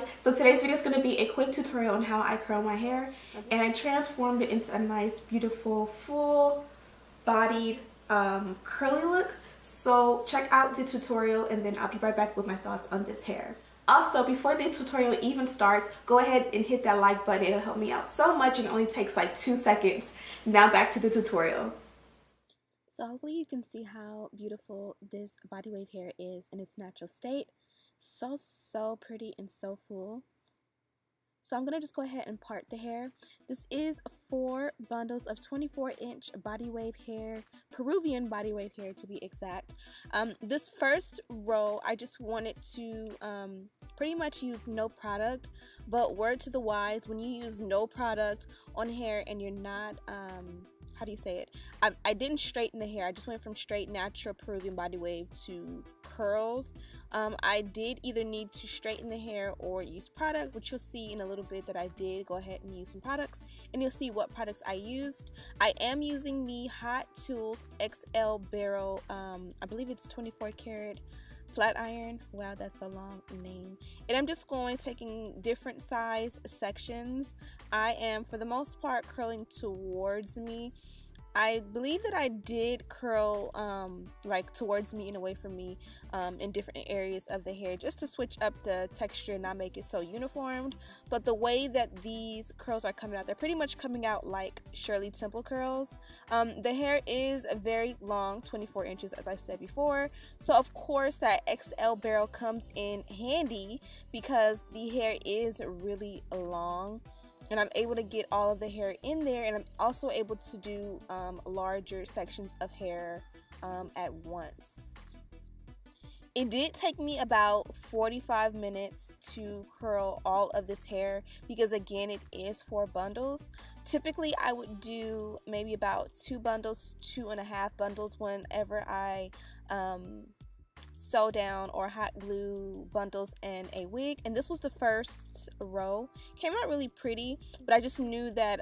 guys, so today's video is going to be a quick tutorial on how I curl my hair, and I transformed it into a nice beautiful full bodied curly look. So check out the tutorial and then I'll be right back with my thoughts on this hair. Also, before the tutorial even starts, go ahead and hit that like button. It'll help me out so much and it only takes like 2 seconds. Now back to the tutorial. So hopefully you can see how beautiful this body wave hair is in its natural state. So pretty and so full. So I'm going to just go ahead and part the hair. This is 4 bundles of 24-inch body wave hair, Peruvian body wave hair to be exact. This first row, I just wanted to pretty much use no product, but word to the wise, when you use no product on hair and you're not, how do you say it? I didn't straighten the hair. I just went from straight natural Peruvian body wave to curls. I did either need to straighten the hair or use product, which you'll see in a little bit that I did go ahead and use some products, and you'll see what products I used. I am using the Hot Tools XL Barrel, I believe it's 24 karat flat iron. Wow, that's a long name. And I'm just taking different size sections. I am for the most part curling towards me. I believe that I did curl like towards me and away from me in different areas of the hair, just to switch up the texture and not make it so uniformed. But the way that these curls are coming out, they're pretty much coming out like Shirley Temple curls. The hair is very long, 24 inches as I said before, so of course that XL barrel comes in handy because the hair is really long. And I'm able to get all of the hair in there, and I'm also able to do larger sections of hair at once. It did take me about 45 minutes to curl all of this hair because again it is 4 bundles. Typically I would do maybe about 2 bundles, 2.5 bundles whenever I sew down or hot glue bundles and a wig, and this was the first row. Came out really pretty, but I just knew that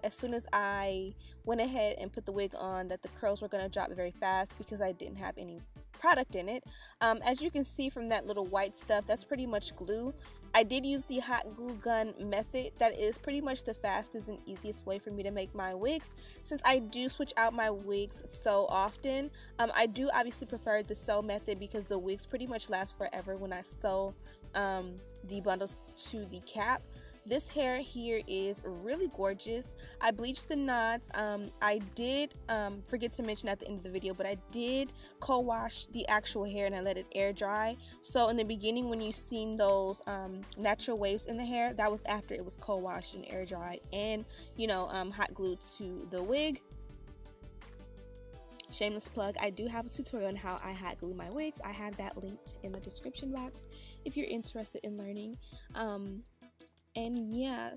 as soon as I went ahead and put the wig on that the curls were going to drop very fast because I didn't have any product in it. As you can see from that little white stuff, that's pretty much glue. I did use the hot glue gun method. That is pretty much the fastest and easiest way for me to make my wigs, since I do switch out my wigs so often. I do obviously prefer the sew method because the wigs pretty much last forever when I sew the bundles to the cap. This hair here is really gorgeous. I bleached the knots. I did forget to mention at the end of the video, but I did co-wash the actual hair and I let it air dry. So in the beginning when you seen those natural waves in the hair, that was after it was co-washed and air dried and hot glued to the wig. Shameless plug, I do have a tutorial on how I hot glue my wigs. I have that linked in the description box if you're interested in learning. And yeah,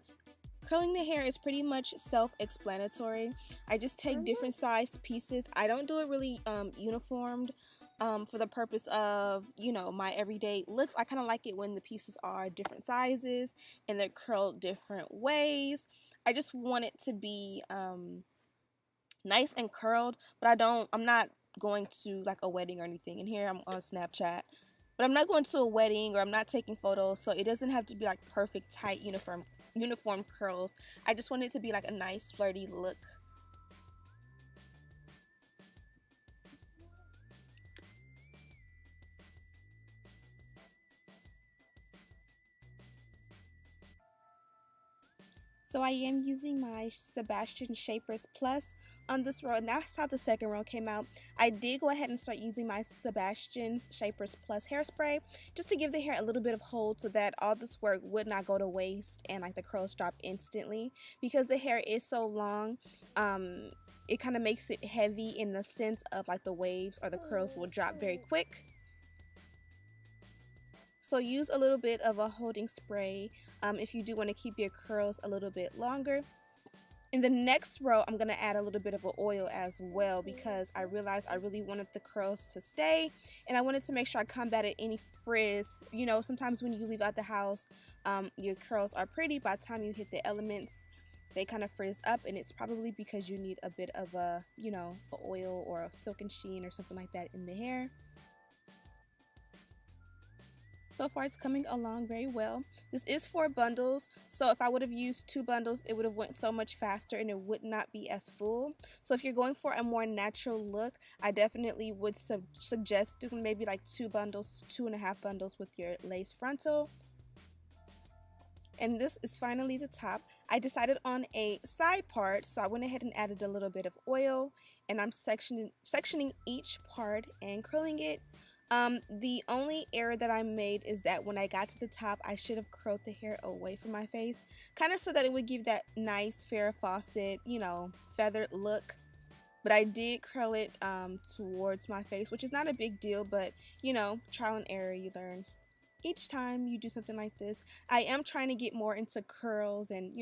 curling the hair is pretty much self-explanatory. I just take different size pieces. I don't do it really uniformed for the purpose of, my everyday looks. I kind of like it when the pieces are different sizes and they're curled different ways. I just want it to be nice and curled, but I'm not going to like a wedding or anything. And here I'm on Snapchat. But I'm not going to a wedding or I'm not taking photos, so it doesn't have to be like perfect, tight, uniform curls. I just want it to be like a nice, flirty look. So I am using my Sebastian Shapers Plus on this row, and that's how the second row came out. I did go ahead and start using my Sebastian's Shapers Plus hairspray just to give the hair a little bit of hold so that all this work would not go to waste and like the curls drop instantly. Because the hair is so long, it kind of makes it heavy in the sense of like the waves or the curls will drop very quick. So use a little bit of a holding spray if you do want to keep your curls a little bit longer. In the next row, I'm going to add a little bit of an oil as well because I realized I really wanted the curls to stay and I wanted to make sure I combated any frizz. Sometimes when you leave out the house, your curls are pretty. By the time you hit the elements, they kind of frizz up, and it's probably because you need a bit of a, a oil or a silken sheen or something like that in the hair. So far it's coming along very well. This is 4 bundles, so if I would have used 2 bundles, it would have went so much faster and it would not be as full. So if you're going for a more natural look, I definitely would suggest doing maybe like 2 bundles, 2.5 bundles with your lace frontal. And this is finally the top. I decided on a side part, so I went ahead and added a little bit of oil, and I'm sectioning each part and curling it. The only error that I made is that when I got to the top, I should have curled the hair away from my face, kind of so that it would give that nice Farrah Fawcett, feathered look. But I did curl it towards my face, which is not a big deal, but trial and error, you learn each time you do something like this. I am trying to get more into curls and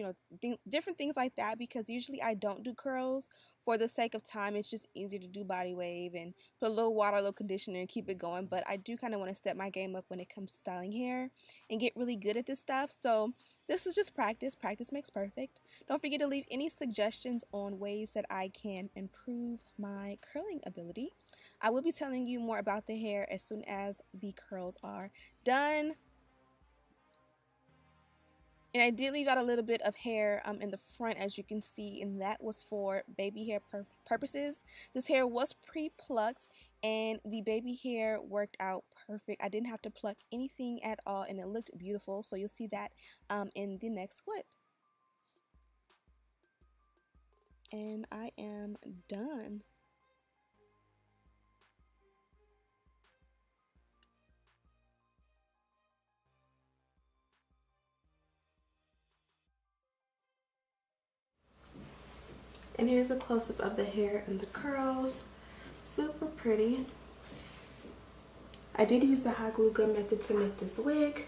different things like that, because usually I don't do curls for the sake of time. It's just easier to do body wave and put a little water, a little conditioner, and keep it going. But I do kind of want to step my game up when it comes to styling hair and get really good at this stuff. So this is just practice. Practice makes perfect. Don't forget to leave any suggestions on ways that I can improve my curling ability. I will be telling you more about the hair as soon as the curls are done. And I did leave out a little bit of hair in the front, as you can see, and that was for baby hair purposes. This hair was pre-plucked, and the baby hair worked out perfect. I didn't have to pluck anything at all, and it looked beautiful. So you'll see that in the next clip. And I am done. And here's a close-up of the hair and the curls. Super pretty. I did use the hot glue gun method to make this wig.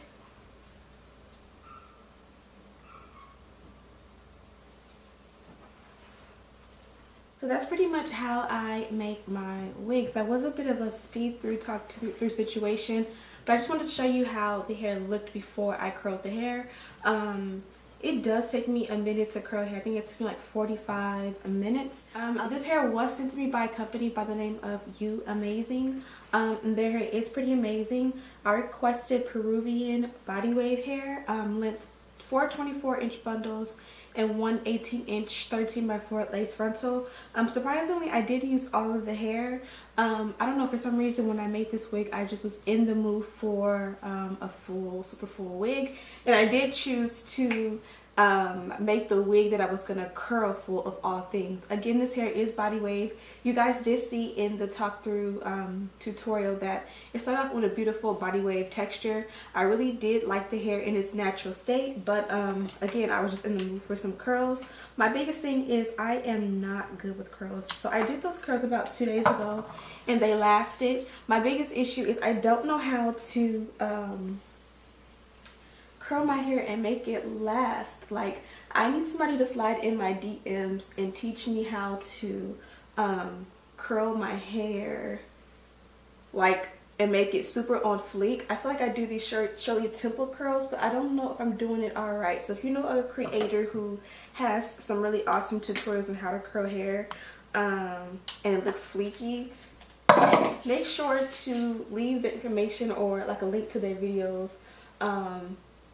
So that's pretty much how I make my wigs. That was a bit of a speed through situation, but I just wanted to show you how the hair looked before I curled the hair. It does take me a minute to curl hair. I think it took me like 45 minutes. This hair was sent to me by a company by the name of Uamazing. Their hair is pretty amazing. I requested Peruvian body wave hair, length 4 24-inch bundles and one 18-inch 13x4 lace frontal. Surprisingly, I did use all of the hair. I don't know, for some reason when I made this wig, I just was in the mood for a super full wig, and I did choose to make the wig that I was gonna curl full of all things. Again, this hair is body wave. You guys did see in the talk through tutorial that it started off with a beautiful body wave texture. I really did like the hair in its natural state, but again, I was just in the mood for some curls. My biggest thing is I am not good with curls, so I did those curls about 2 days ago and they lasted. My biggest issue is I don't know how to curl my hair and make it last. Like, I need somebody to slide in my DMs and teach me how to curl my hair and make it super on fleek. I feel like I do these Shirley Temple curls, but I don't know if I'm doing it all right. So if you know a creator who has some really awesome tutorials on how to curl hair and it looks fleeky, make sure to leave the information or like a link to their videos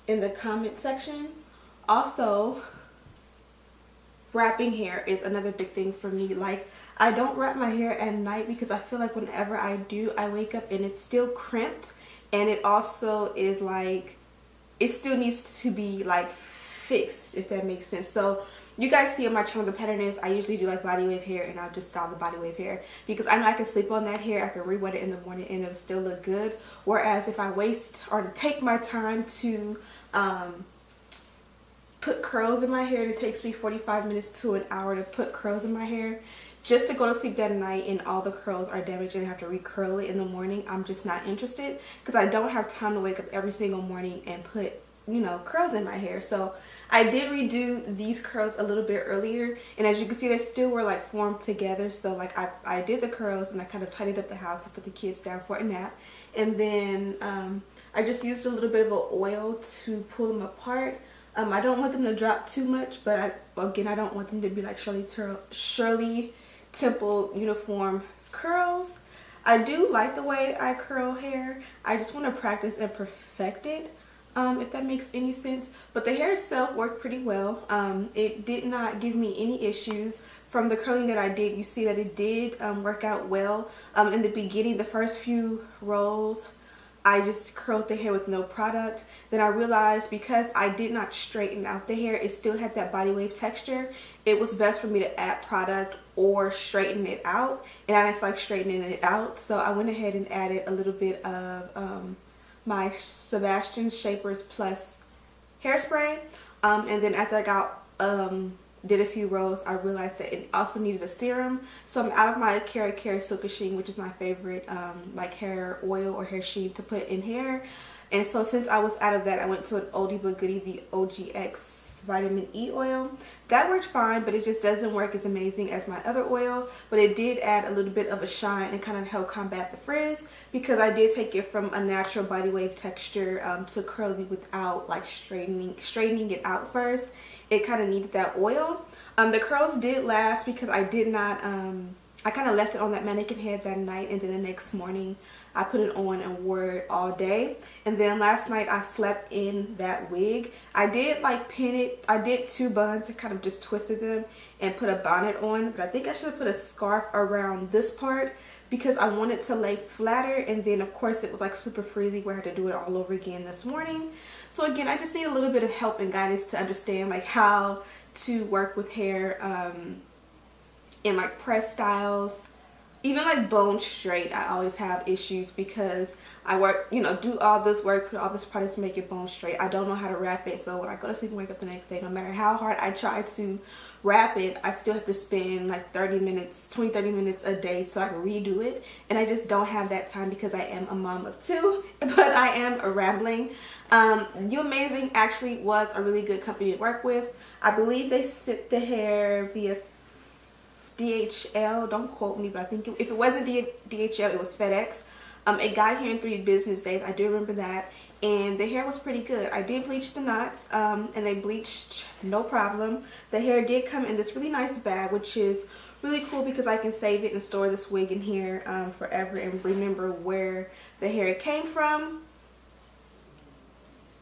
in the comment section. Also, wrapping hair is another big thing for me. Like, I don't wrap my hair at night because I feel like whenever I do, I wake up and it's still crimped, and it also is like, it still needs to be like fixed, if that makes sense. So you guys see on my channel, the pattern is I usually do like body wave hair, and I'll just style the body wave hair because I know I can sleep on that hair, I can re-wet it in the morning and it'll still look good. Whereas if I waste or take my time to put curls in my hair, and it takes me 45 minutes to an hour to put curls in my hair just to go to sleep that night, and all the curls are damaged and I have to re-curl it in the morning, I'm just not interested, because I don't have time to wake up every single morning and put, you know, curls in my hair. So I did redo these curls a little bit earlier, and as you can see, they still were like formed together. So like I did the curls and I kind of tidied up the house. I put the kids down for a nap, and then I just used a little bit of oil to pull them apart. I don't want them to drop too much, but again, I don't want them to be like Shirley Temple uniform curls. I do like the way I curl hair. I just want to practice and perfect it, if that makes any sense. But the hair itself worked pretty well. It did not give me any issues. From the curling that I did, you see that it did work out well. In the beginning, the first few rolls, I just curled the hair with no product. Then I realized because I did not straighten out the hair, it still had that body wave texture. It was best for me to add product or straighten it out, and I didn't feel like straightening it out, so I went ahead and added a little bit of my Sebastian Shapers Plus hairspray, and then as I got did a few rows, I realized that it also needed a serum. So I'm out of my Cara Care Silk Sheen, which is my favorite like hair oil or hair sheen to put in hair. And so since I was out of that, I went to an oldie but goodie, the OGX vitamin E oil. That worked fine, but it just doesn't work as amazing as my other oil. But it did add a little bit of a shine and kind of help combat the frizz, because I did take it from a natural body wave texture to curly without like straightening it out first. It kind of needed that oil. The curls did last because I did not I kind of left it on that mannequin head that night, and then the next morning I put it on and wore it all day. And then last night I slept in that wig. I did like pin it. I did 2 buns and kind of just twisted them and put a bonnet on, but I think I should have put a scarf around this part because I wanted to lay flatter. And then of course it was like super frizzy where I had to do it all over again this morning. So again, I just need a little bit of help and guidance to understand like how to work with hair in like press styles. Even like bone straight, I always have issues because I work, you know, do all this work, put all this product to make it bone straight. I don't know how to wrap it, so when I go to sleep and wake up the next day, no matter how hard I try to wrap it, I still have to spend like 30 minutes a day so I can redo it. And I just don't have that time because I am a mom of 2, but I am rambling. Uamazing actually was a really good company to work with. I believe they sent the hair via DHL, don't quote me, but I think if it wasn't DHL, it was FedEx. It got here in 3 business days. I do remember that, and the hair was pretty good. I did bleach the knots, and they bleached no problem. The hair did come in this really nice bag, which is really cool because I can save it and store this wig in here forever and remember where the hair came from.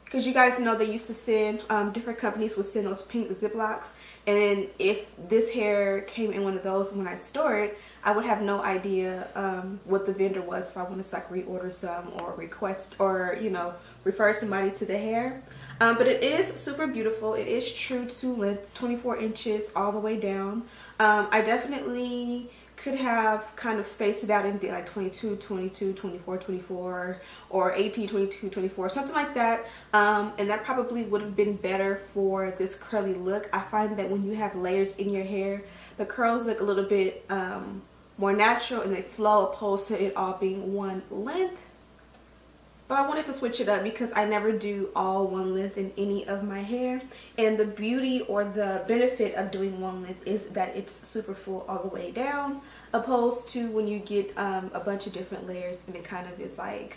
Because you guys know they used to send, different companies would send those pink Ziplocs. And if this hair came in one of those when I store it, I would have no idea what the vendor was if I wanted to like reorder some or request or, you know, refer somebody to the hair. But it is super beautiful. It is true to length, 24 inches all the way down. I definitely could have kind of spaced it out and did like 22, 22, 24, 24, or 18, 22, 24, something like that. And that probably would have been better for this curly look. I find that when you have layers in your hair, the curls look a little bit more natural and they flow opposed to it all being one length. But I wanted to switch it up because I never do all one length in any of my hair. And the beauty or the benefit of doing one length is that it's super full all the way down, opposed to when you get a bunch of different layers and it kind of is like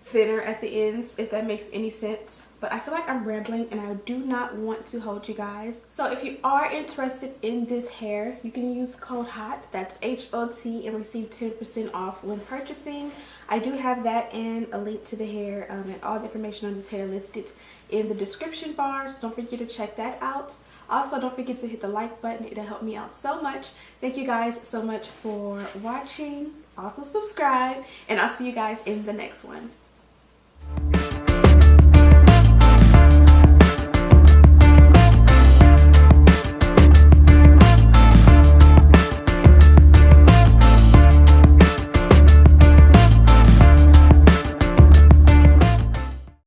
thinner at the ends, if that makes any sense. But I feel like I'm rambling and I do not want to hold you guys. So if you are interested in this hair, you can use code HOT, that's H-O-T, and receive 10% off when purchasing. I do have that and a link to the hair and all the information on this hair listed in the description bars. Don't forget to check that out. Also, don't forget to hit the like button. It'll help me out so much. Thank you guys so much for watching. Also subscribe, and I'll see you guys in the next one.